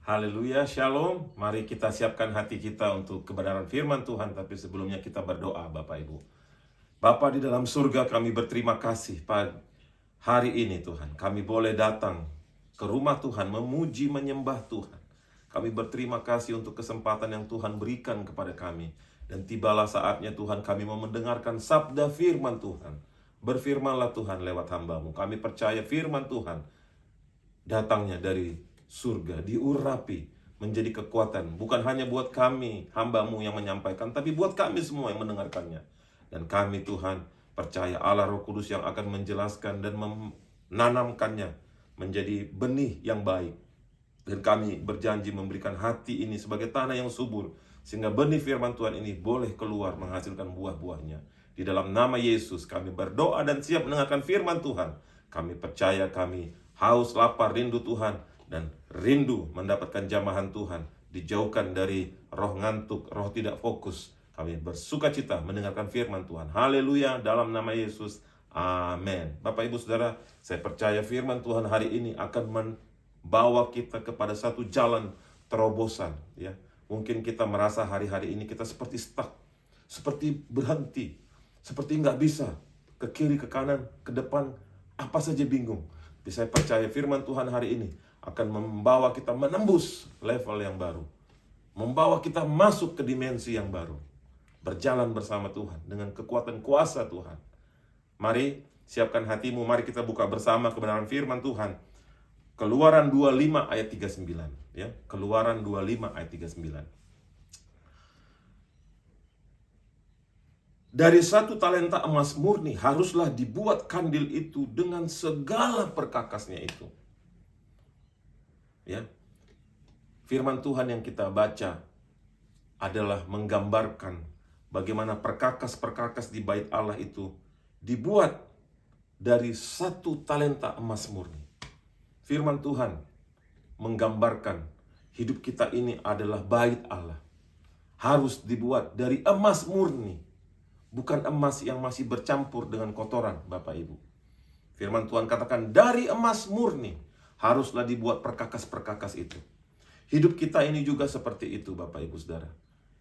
Haleluya, shalom. Mari kita siapkan hati kita untuk kebenaran firman Tuhan. Tapi sebelumnya kita berdoa, Bapak Ibu. Bapa di dalam surga, kami berterima kasih pada hari ini Tuhan. Kami boleh datang ke rumah Tuhan, memuji, menyembah Tuhan. Kami berterima kasih untuk kesempatan yang Tuhan berikan kepada kami. Dan tibalah saatnya Tuhan kami mau mendengarkan sabda firman Tuhan. Berfirmanlah Tuhan lewat hamba-Mu. Kami percaya firman Tuhan datangnya dari surga, diurapi menjadi kekuatan. Bukan hanya buat kami, hamba-Mu yang menyampaikan, tapi buat kami semua yang mendengarkannya. Dan kami Tuhan percaya Allah Roh Kudus yang akan menjelaskan dan menanamkannya menjadi benih yang baik. Dan kami berjanji memberikan hati ini sebagai tanah yang subur, sehingga benih firman Tuhan ini boleh keluar menghasilkan buah-buahnya. Di dalam nama Yesus kami berdoa dan siap mendengarkan firman Tuhan. Kami percaya, kami haus, lapar, rindu Tuhan, dan rindu mendapatkan jamahan Tuhan. Dijauhkan dari roh ngantuk, roh tidak fokus. Kami bersuka cita mendengarkan firman Tuhan. Haleluya, dalam nama Yesus. Amin. Bapak Ibu Saudara, saya percaya firman Tuhan hari ini akan membawa kita kepada satu jalan terobosan. Ya, mungkin kita merasa hari-hari ini kita seperti stuck, seperti berhenti, seperti nggak bisa ke kiri, ke kanan, ke depan, apa saja bingung. Tapi saya percaya firman Tuhan hari ini akan membawa kita menembus level yang baru, membawa kita masuk ke dimensi yang baru, berjalan bersama Tuhan dengan kekuatan kuasa Tuhan. Mari siapkan hatimu, mari kita buka bersama kebenaran firman Tuhan. Keluaran 25 ayat 39, ya. Keluaran 25 ayat 39. Dari 1 talenta emas murni haruslah dibuat kandil itu dengan segala perkakasnya itu. Ya. Firman Tuhan yang kita baca adalah menggambarkan bagaimana perkakas-perkakas di bait Allah itu dibuat dari 1 talenta emas murni. Firman Tuhan menggambarkan hidup kita ini adalah bait Allah. Harus dibuat dari emas murni. Bukan emas yang masih bercampur dengan kotoran, Bapak Ibu. Firman Tuhan katakan dari emas murni haruslah dibuat perkakas-perkakas itu. Hidup kita ini juga seperti itu, Bapak Ibu Saudara.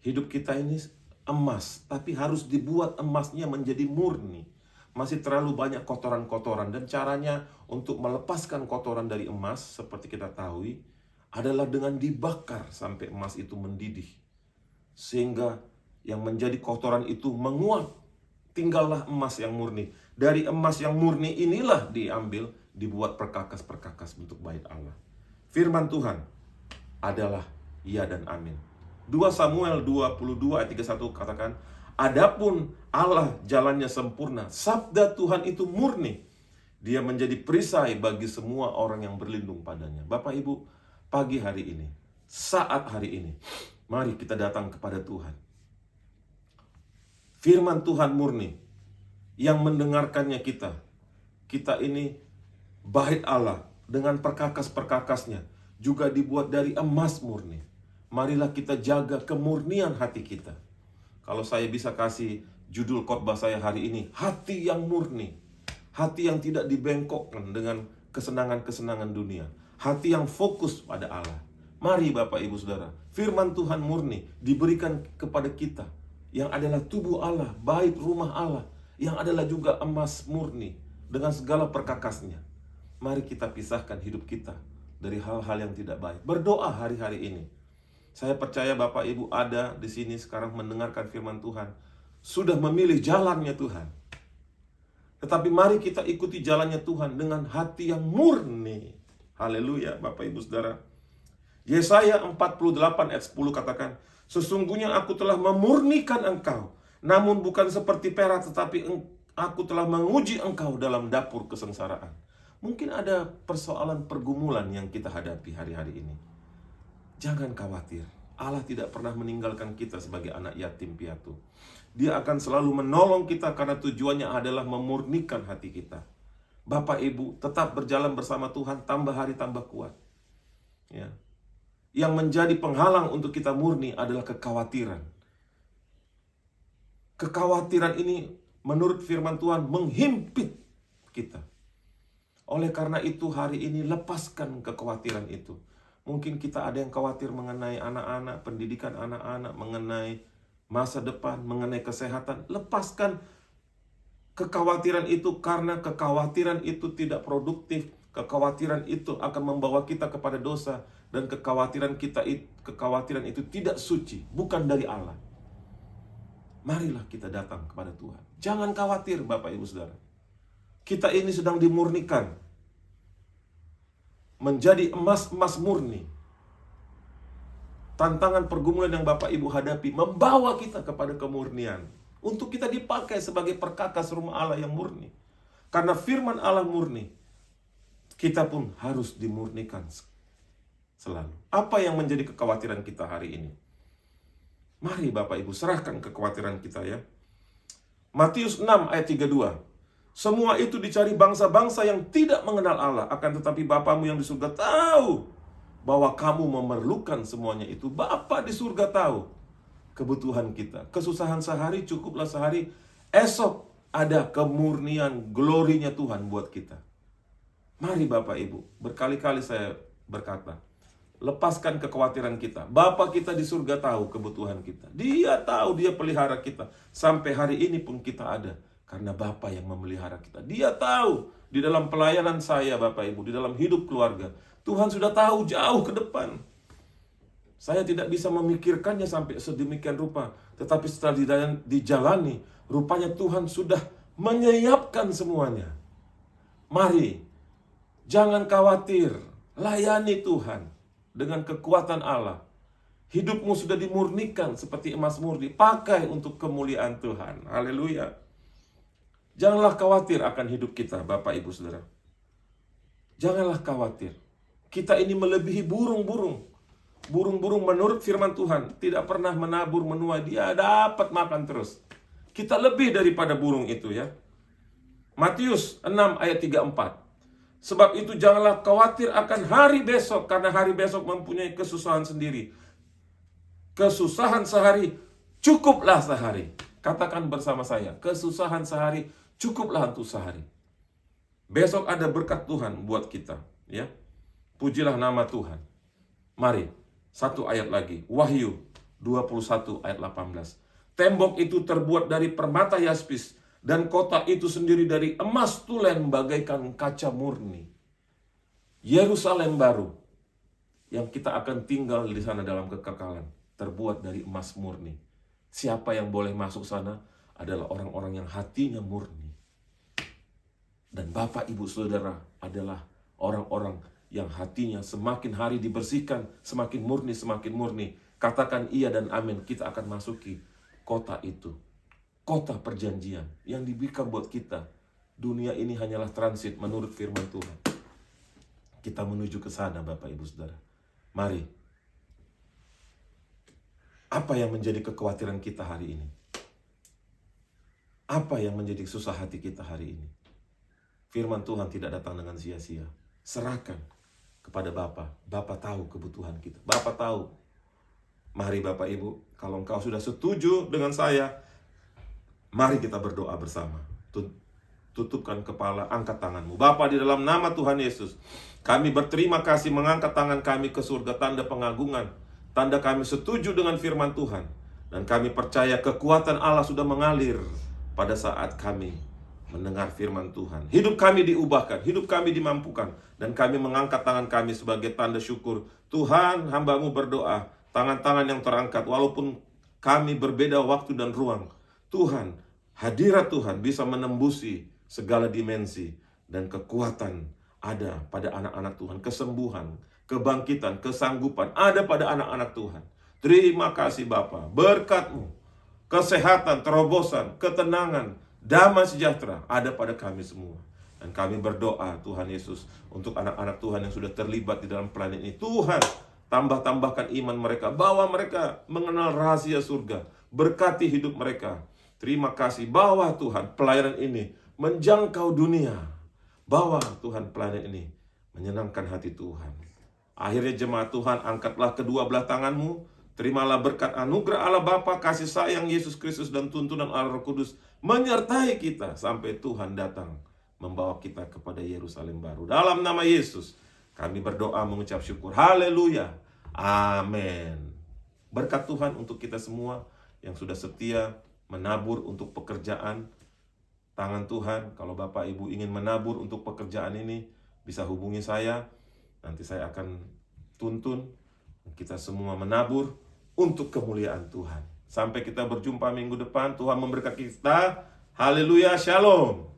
Hidup kita ini emas, tapi harus dibuat emasnya menjadi murni. Masih terlalu banyak kotoran-kotoran, dan caranya untuk melepaskan kotoran dari emas, seperti kita tahu, adalah dengan dibakar sampai emas itu mendidih. Sehingga yang menjadi kotoran itu menguap, tinggallah emas yang murni. Dari emas yang murni inilah diambil, dibuat perkakas-perkakas bentuk bait Allah. Firman Tuhan adalah ya dan amin. 2 Samuel 22 ayat 31 katakan, adapun Allah jalannya sempurna, sabda Tuhan itu murni. Dia menjadi perisai bagi semua orang yang berlindung padanya. Bapak Ibu, pagi hari ini, saat hari ini, mari kita datang kepada Tuhan. Firman Tuhan murni, yang mendengarkannya kita ini bait Allah dengan perkakas-perkakasnya juga dibuat dari emas murni. Marilah kita jaga kemurnian hati kita. Kalau saya bisa kasih judul khotbah saya hari ini, hati yang murni. Hati yang tidak dibengkokkan dengan kesenangan-kesenangan dunia. Hati yang fokus pada Allah. Mari Bapak Ibu Saudara, firman Tuhan murni diberikan kepada kita, yang adalah tubuh Allah, bait rumah Allah, yang adalah juga emas murni dengan segala perkakasnya. Mari kita pisahkan hidup kita dari hal-hal yang tidak baik. Berdoa hari-hari ini. Saya percaya Bapak Ibu ada di sini sekarang mendengarkan firman Tuhan, sudah memilih jalannya Tuhan. Tetapi mari kita ikuti jalannya Tuhan dengan hati yang murni. Haleluya, Bapak Ibu Saudara. Yesaya 48 ayat 10 katakan, sesungguhnya aku telah memurnikan engkau, namun bukan seperti perak, tetapi aku telah menguji engkau dalam dapur kesengsaraan. Mungkin ada persoalan pergumulan yang kita hadapi hari-hari ini. Jangan khawatir, Allah tidak pernah meninggalkan kita sebagai anak yatim piatu. Dia akan selalu menolong kita karena tujuannya adalah memurnikan hati kita. Bapak Ibu tetap berjalan bersama Tuhan, tambah hari tambah kuat. Ya. Yang menjadi penghalang untuk kita murni adalah kekhawatiran. Kekhawatiran ini menurut firman Tuhan menghimpit kita. Oleh karena itu hari ini lepaskan kekhawatiran itu. Mungkin kita ada yang khawatir mengenai anak-anak, pendidikan anak-anak, mengenai masa depan, mengenai kesehatan. Lepaskan kekhawatiran itu, karena kekhawatiran itu tidak produktif. Kekhawatiran itu akan membawa kita kepada dosa, dan kekhawatiran itu tidak suci, bukan dari Allah. Marilah kita datang kepada Tuhan. Jangan khawatir Bapak Ibu Saudara. Kita ini sedang dimurnikan menjadi emas murni. Tantangan pergumulan yang Bapak Ibu hadapi membawa kita kepada kemurnian, untuk kita dipakai sebagai perkakas rumah Allah yang murni. Karena firman Allah murni, kita pun harus dimurnikan selalu. Apa yang menjadi kekhawatiran kita hari ini? Mari Bapak Ibu serahkan kekhawatiran kita ya. Matius 6 ayat 32. Semua itu dicari bangsa-bangsa yang tidak mengenal Allah, akan tetapi Bapamu yang di surga tahu bahwa kamu memerlukan semuanya itu. Bapa di surga tahu kebutuhan kita. Kesusahan sehari cukuplah sehari. Esok ada kemurnian, glorinya Tuhan buat kita. Mari Bapak Ibu, berkali-kali saya berkata, lepaskan kekhawatiran kita. Bapa kita di surga tahu kebutuhan kita. Dia tahu, Dia pelihara kita. Sampai hari ini pun kita ada, karena Bapa yang memelihara kita. Dia tahu di dalam pelayanan saya Bapak Ibu, di dalam hidup keluarga, Tuhan sudah tahu jauh ke depan. Saya tidak bisa memikirkannya sampai sedemikian rupa, tetapi setelah dijalani, rupanya Tuhan sudah menyiapkan semuanya. Mari, jangan khawatir, layani Tuhan dengan kekuatan Allah. Hidupmu sudah dimurnikan seperti emas murni, pakai untuk kemuliaan Tuhan. Haleluya. Janganlah khawatir akan hidup kita, Bapak Ibu Saudara. Janganlah khawatir. Kita ini melebihi burung-burung. Burung-burung menurut firman Tuhan tidak pernah menabur menuai, dia dapat makan terus. Kita lebih daripada burung itu ya. Matius 6 ayat 34. Sebab itu janganlah khawatir akan hari besok, karena hari besok mempunyai kesusahan sendiri. Kesusahan sehari cukuplah sehari. Katakan bersama saya, kesusahan sehari cukuplah untuk sehari. Besok ada berkat Tuhan buat kita, ya. Pujilah nama Tuhan. Mari, satu ayat lagi. Wahyu 21 ayat 18. Tembok itu terbuat dari permata yaspis, dan kota itu sendiri dari emas tulen bagaikan kaca murni. Yerusalem baru yang kita akan tinggal di sana dalam kekekalan, terbuat dari emas murni. Siapa yang boleh masuk sana adalah orang-orang yang hatinya murni. Dan Bapak Ibu Saudara adalah orang-orang yang hatinya semakin hari dibersihkan, semakin murni. Katakan iya dan amin, kita akan masuki kota itu. Kota perjanjian yang diberikan buat kita. Dunia ini hanyalah transit menurut firman Tuhan. Kita menuju ke sana Bapak Ibu Saudara. Mari. Apa yang menjadi kekhawatiran kita hari ini? Apa yang menjadi susah hati kita hari ini? Firman Tuhan tidak datang dengan sia-sia. Serahkan kepada Bapa. Bapa tahu kebutuhan kita. Bapa tahu. Mari Bapak Ibu, kalau engkau sudah setuju dengan saya, mari kita berdoa bersama. Tutupkan kepala, angkat tanganmu. Bapa, di dalam nama Tuhan Yesus, kami berterima kasih mengangkat tangan kami ke surga, tanda pengagungan. Tanda kami setuju dengan firman Tuhan. Dan kami percaya kekuatan Allah sudah mengalir pada saat kami mendengar firman Tuhan. Hidup kami diubahkan, hidup kami dimampukan. Dan kami mengangkat tangan kami sebagai tanda syukur. Tuhan, hamba-Mu berdoa, tangan-tangan yang terangkat, walaupun kami berbeda waktu dan ruang. Tuhan, hadirat Tuhan bisa menembusi segala dimensi. Dan kekuatan ada pada anak-anak Tuhan. Kesembuhan, kebangkitan, kesanggupan ada pada anak-anak Tuhan. Terima kasih Bapa, berkat-Mu, kesehatan, terobosan, ketenangan, damai sejahtera ada pada kami semua. Dan kami berdoa Tuhan Yesus untuk anak-anak Tuhan yang sudah terlibat di dalam planet ini. Tuhan, tambahkan iman mereka, bawa mereka mengenal rahasia surga, berkati hidup mereka. Terima kasih, bawa Tuhan pelayanan ini menjangkau dunia. Bawa Tuhan pelayanan ini menyenangkan hati Tuhan. Akhirnya jemaat Tuhan, angkatlah kedua belah tanganmu. Terimalah berkat anugerah Allah Bapa, kasih sayang Yesus Kristus, dan tuntunan Allah Roh Kudus menyertai kita sampai Tuhan datang membawa kita kepada Yerusalem baru. Dalam nama Yesus Kami berdoa mengucap syukur. Haleluya. Amin. Berkat Tuhan untuk kita semua yang sudah setia menabur untuk pekerjaan tangan Tuhan. Kalau Bapak Ibu ingin menabur untuk pekerjaan ini, bisa hubungi saya. Nanti saya akan tuntun kita semua menabur untuk kemuliaan Tuhan. Sampai kita berjumpa minggu depan. Tuhan memberkati kita. Haleluya. Shalom.